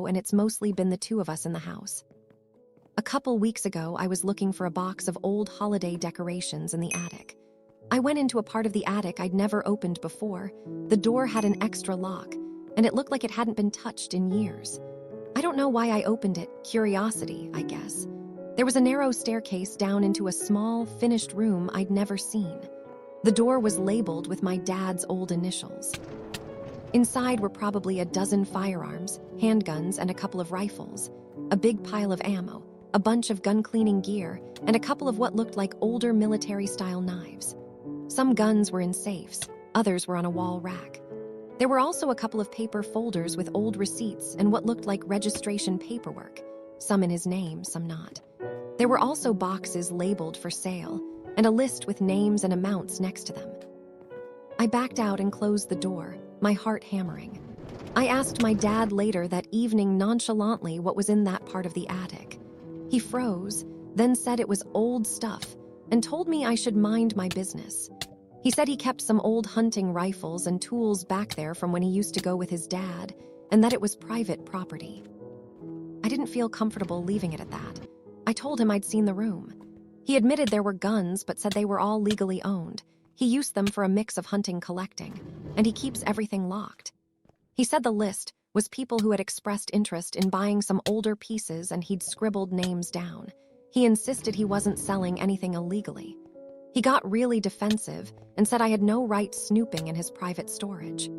ago, and it's mostly been the two of us in the house. A couple weeks ago, I was looking for a box of old holiday decorations in the attic. I went into a part of the attic I'd never opened before. The door had an extra lock, and it looked like it hadn't been touched in years. I don't know why I opened it, curiosity, I guess. There was a narrow staircase down into a small, finished room I'd never seen. The door was labeled with my dad's old initials. Inside were probably a dozen firearms, handguns, and a couple of rifles, a big pile of ammo, a bunch of gun-cleaning gear, and a couple of what looked like older military-style knives. Some guns were in safes, others were on a wall rack. There were also a couple of paper folders with old receipts and what looked like registration paperwork, some in his name, some not. There were also boxes labeled for sale, and a list with names and amounts next to them. I backed out and closed the door, my heart hammering. I asked my dad later that evening nonchalantly what was in that part of the attic. He froze, then said it was old stuff, and told me I should mind my business. He said he kept some old hunting rifles and tools back there from when he used to go with his dad, and that it was private property. I didn't feel comfortable leaving it at that. I told him I'd seen the room. He admitted there were guns, but said they were all legally owned. He used them for a mix of hunting collecting, and he keeps everything locked. He said the list was people who had expressed interest in buying some older pieces, and he'd scribbled names down. He insisted he wasn't selling anything illegally. He got really defensive and said I had no right snooping in his private storage.